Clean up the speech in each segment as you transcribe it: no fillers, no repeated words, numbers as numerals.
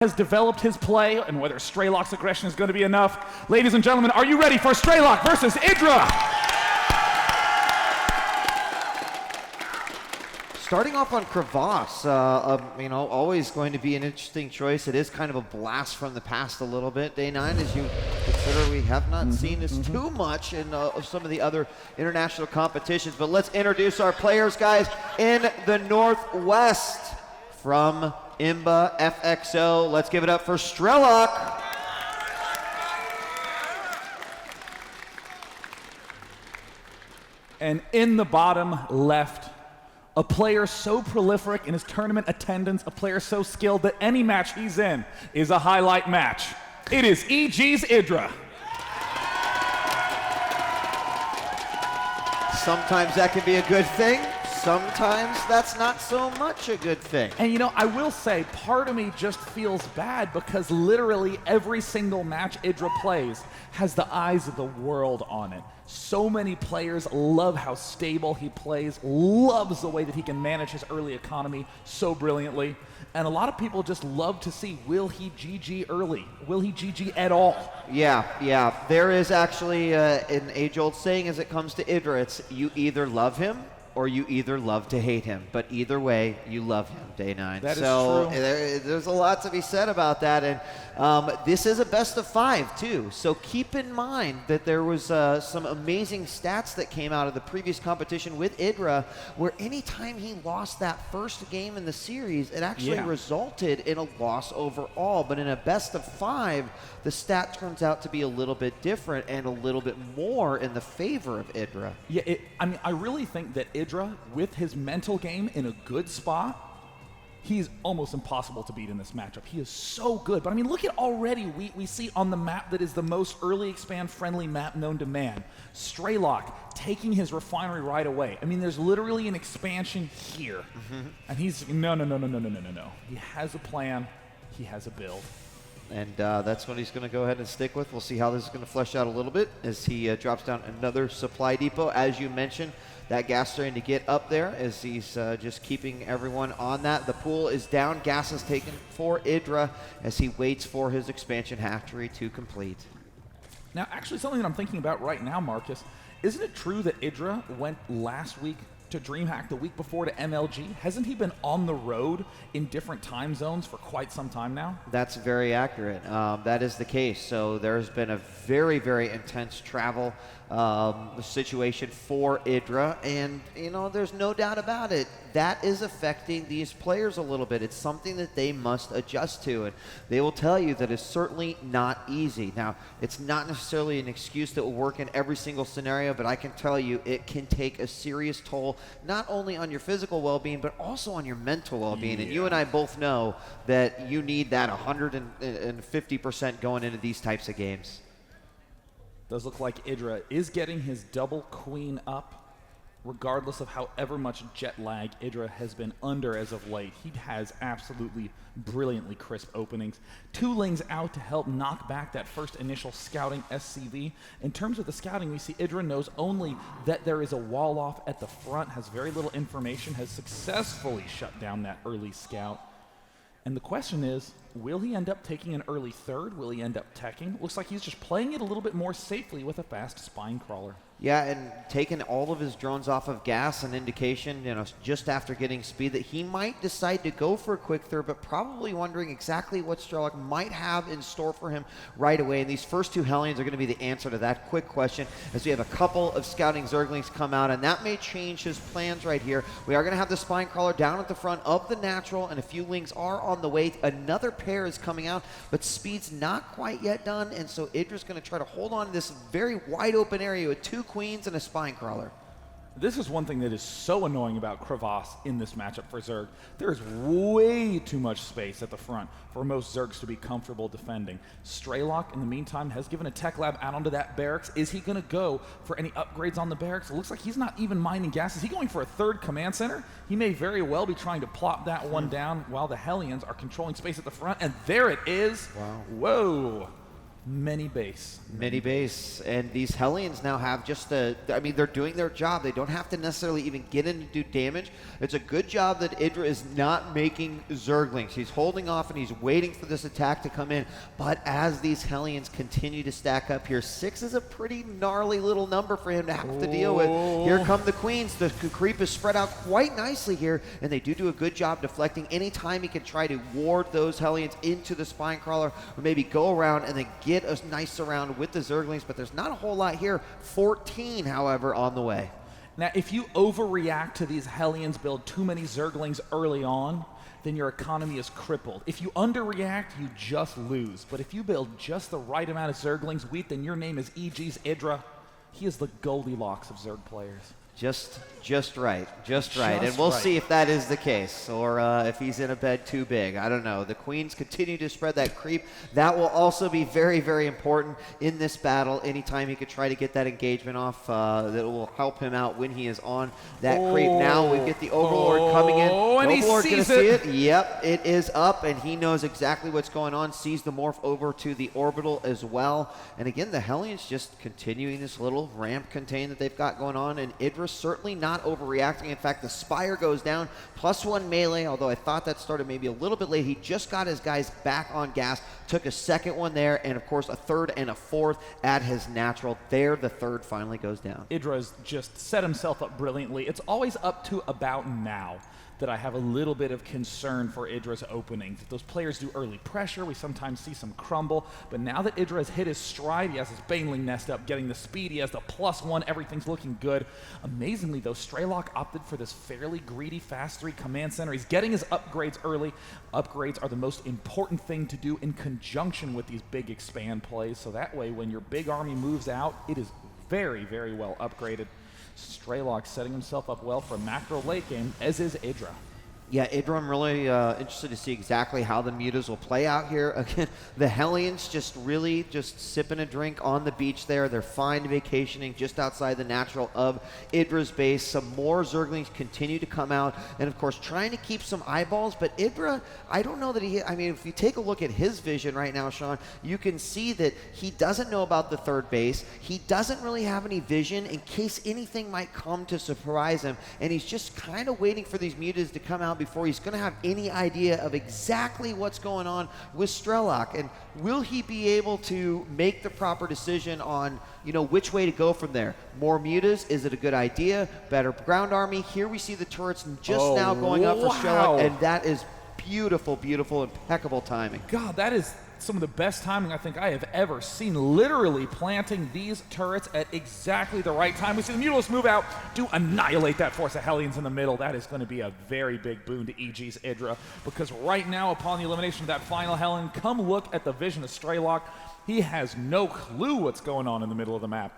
has developed his play and whether Strelok's aggression is going to be enough. Ladies and gentlemen, are you ready for Strelok versus Idra? Starting off on Crevasse, always going to be an interesting choice. It is kind of a blast from the past a little bit. Day 9, as you consider, we have not seen this too much in some of the other international competitions. But let's introduce our players, guys, in the Northwest from IMBA FXO. Let's give it up for Strelok. And in the bottom left, a player so prolific in his tournament attendance, a player so skilled that any match he's in is a highlight match. It is EG's Idra. Sometimes that can be a good thing. Sometimes that's not so much a good thing. And you know, I will say, part of me just feels bad because literally every single match Idra plays has the eyes of the world on it. So many players love how stable he plays, loves the way that he can manage his early economy so brilliantly. And a lot of people just love to see, will he GG early? Will he GG at all? Yeah. There is actually an age-old saying as it comes to Idra. It's you either love him or you either love to hate him, but either way, you love him, Day 9. That is true. There's a lot to be said about that, and this is a best of 5 too. So keep in mind that there was some amazing stats that came out of the previous competition with Idra, where anytime he lost that first game in the series, it actually resulted in a loss overall. But in a best of 5, the stat turns out to be a little bit different and a little bit more in the favor of Idra. Yeah, I really think that Idra, with his mental game in a good spot, he's almost impossible to beat in this matchup. He is so good. But I mean, look at already we see on the map that is the most early expand friendly map known to man, Strelok taking his refinery right away. I mean, there's literally an expansion here. And he's, no. He has a plan. He has a build. And that's what he's going to go ahead and stick with. We'll see how this is going to flesh out a little bit as he drops down another supply depot. As you mentioned, that gas starting to get up there as he's just keeping everyone on that. The pool is down. Gas is taken for Idra as he waits for his expansion hatchery to complete. Now, actually, something that I'm thinking about right now, Marcus, isn't it true that Idra went last week to DreamHack, the week before to MLG? Hasn't he been on the road in different time zones for quite some time now? That's very accurate. That is the case. So there's been a very, very intense travel situation for Idra, and there's no doubt about it. That is affecting these players a little bit. It's something that they must adjust to, and they will tell you that it's certainly not easy. Now, it's not necessarily an excuse that will work in every single scenario, but I can tell you it can take a serious toll, not only on your physical well-being, but also on your mental well-being. And you and I both know that you need that 150% going into these types of games. Does look like Idra is getting his double queen up, regardless of however much jet lag Idra has been under as of late. He has absolutely brilliantly crisp openings. 2 lings out to help knock back that first initial scouting SCV. In terms of the scouting, we see Idra knows only that there is a wall off at the front, has very little information, has successfully shut down that early scout. And the question is, will he end up taking an early third? Will he end up teching? Looks like he's just playing it a little bit more safely with a fast spine crawler. Yeah, and taking all of his drones off of gas, an indication, just after getting speed, that he might decide to go for a quick third, but probably wondering exactly what Strelok might have in store for him right away. And these first 2 Hellions are going to be the answer to that quick question, as we have a couple of scouting Zerglings come out, and that may change his plans right here. We are going to have the spine crawler down at the front of the natural, and a few lings are on the way. Another pair is coming out, but speed's not quite yet done, and so Idra's going to try to hold on to this very wide open area with 2 queens and a spine crawler. This is one thing that is so annoying about Crevasse in this matchup for Zerg. There's way too much space at the front for most Zergs to be comfortable defending. Strelok, in the meantime, has given a tech lab out onto that barracks. Is he going to go for any upgrades on the barracks? It looks like he's not even mining gas. Is he going for a 3rd command center? He may very well be trying to plop that one down while the Hellions are controlling space at the front. And there it is. Wow. Whoa. Many base. Many base, and these Hellions now have just I mean, they're doing their job. They don't have to necessarily even get in to do damage. It's a good job that Idra is not making Zerglings. He's holding off and he's waiting for this attack to come in. But as these Hellions continue to stack up here, 6 is a pretty gnarly little number for him to have to deal with. Here come the Queens. The creep is spread out quite nicely here, and they do a good job deflecting. Anytime he can try to ward those Hellions into the Spine Crawler, or maybe go around and then get a nice surround with the Zerglings, but there's not a whole lot here. 14, however, on the way. Now, if you overreact to these Hellions, build too many Zerglings early on, then your economy is crippled. If you underreact, you just lose. But if you build just the right amount of Zerglings, then your name is EG's Idra. He is the Goldilocks of Zerg players. Just right. And we'll see if that is the case, or if he's in a bed too big. I don't know. The Queens continue to spread that creep. That will also be very, very important in this battle. Anytime he could try to get that engagement off, that will help him out when he is on that creep. Now we get the Overlord coming in. And Overlord he gonna sees see it. Yep, it is up, and he knows exactly what's going on. Sees the morph over to the orbital as well. And again, the Hellions just continuing this little ramp contain that they've got going on, and Idra certainly not overreacting. In fact, the Spire goes down, +1 melee, although I thought that started maybe a little bit late. He just got his guys back on gas, took a second one there, and of course a third and a fourth at his natural. There, the third finally goes down. Idra's just set himself up brilliantly. It's always up to about now that I have a little bit of concern for Idra's openings. If those players do early pressure, we sometimes see some crumble, but now that Idra has hit his stride, he has his Baneling nest up, getting the speed, he has the +1, everything's looking good. Amazingly though, Strelok opted for this fairly greedy fast 3 command center. He's getting his upgrades early. Upgrades are the most important thing to do in conjunction with these big expand plays, so that way when your big army moves out, it is very, very well upgraded. Strelok setting himself up well for a macro late game, as is Idra. Yeah, Idra, I'm really interested to see exactly how the mutas will play out here. Again, the Hellions just really just sipping a drink on the beach there. They're fine vacationing just outside the natural of Idra's base. Some more Zerglings continue to come out, and of course trying to keep some eyeballs, but Idra, I don't know that I mean, if you take a look at his vision right now, Sean, you can see that he doesn't know about the third base. He doesn't really have any vision in case anything might come to surprise him, and he's just kind of waiting for these mutas to come out before he's going to have any idea of exactly what's going on with Strelok. And will he be able to make the proper decision on, you know, which way to go from there? More mutas? Is it a good idea? Better ground army? Here we see the turrets just now going up for Strelok, and that is beautiful, beautiful, impeccable timing. God, that is some of the best timing I think I have ever seen, literally planting these turrets at exactly the right time. We see the Mutalists move out to annihilate that force of Hellions in the middle. That is going to be a very big boon to EG's Idra, because right now, upon the elimination of that final Hellion, come look at the vision of Strelok. He has no clue what's going on in the middle of the map.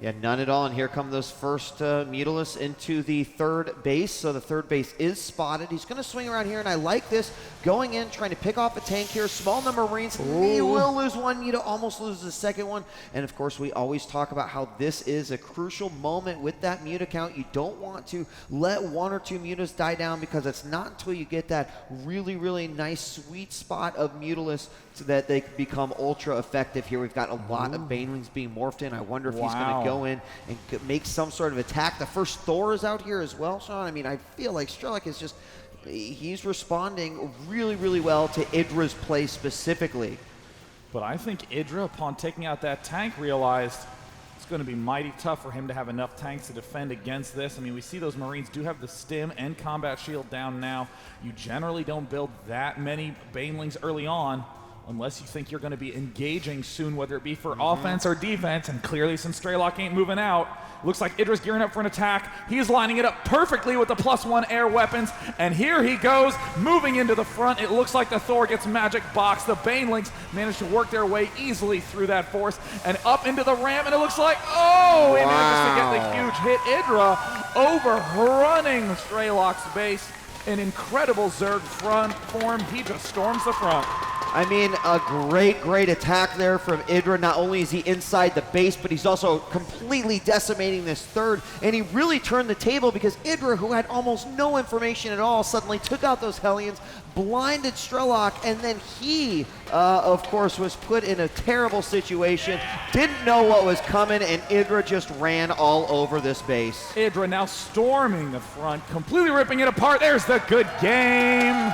Yeah, none at all. And here come those first Mutalists into the third base. So the third base is spotted. He's going to swing around here, and I like this. Going in, trying to pick off a tank here. Small number of Marines. He will lose one. Muta almost loses the second one. And of course, we always talk about how this is a crucial moment with that Muta count. You don't want to let 1 or 2 Mutas die down, because it's not until you get that really, really nice sweet spot of Mutalists so that they become ultra effective. Here we've got a lot of Banelings being morphed in. I wonder if he's going to go in and make some sort of attack. The first Thor is out here as well, Sean. I mean, I feel like Strelok is just, he's responding really, really well to Idra's play specifically. But I think Idra, upon taking out that tank, realized it's going to be mighty tough for him to have enough tanks to defend against this. I mean, we see those Marines do have the stim and combat shield down now. You generally don't build that many Banelings early on, unless you think you're going to be engaging soon, whether it be for offense or defense. And clearly, since Strelok ain't moving out, looks like Idra's gearing up for an attack. He's lining it up perfectly with the +1 air weapons. And here he goes, moving into the front. It looks like the Thor gets magic box. The Banelings manage to work their way easily through that force and up into the ramp. And it looks like, oh, he manages to get the huge hit. Idra overrunning Strelok's base. An incredible Zerg front form. He just storms the front. I mean, a great attack there from Idra. Not only is he inside the base, but he's also completely decimating this third. And he really turned the table because Idra, who had almost no information at all, suddenly took out those Hellions, blinded Strelok, and then he, of course, was put in a terrible situation, didn't know what was coming, and Idra just ran all over this base. Idra now storming the front, completely ripping it apart. There's the good game.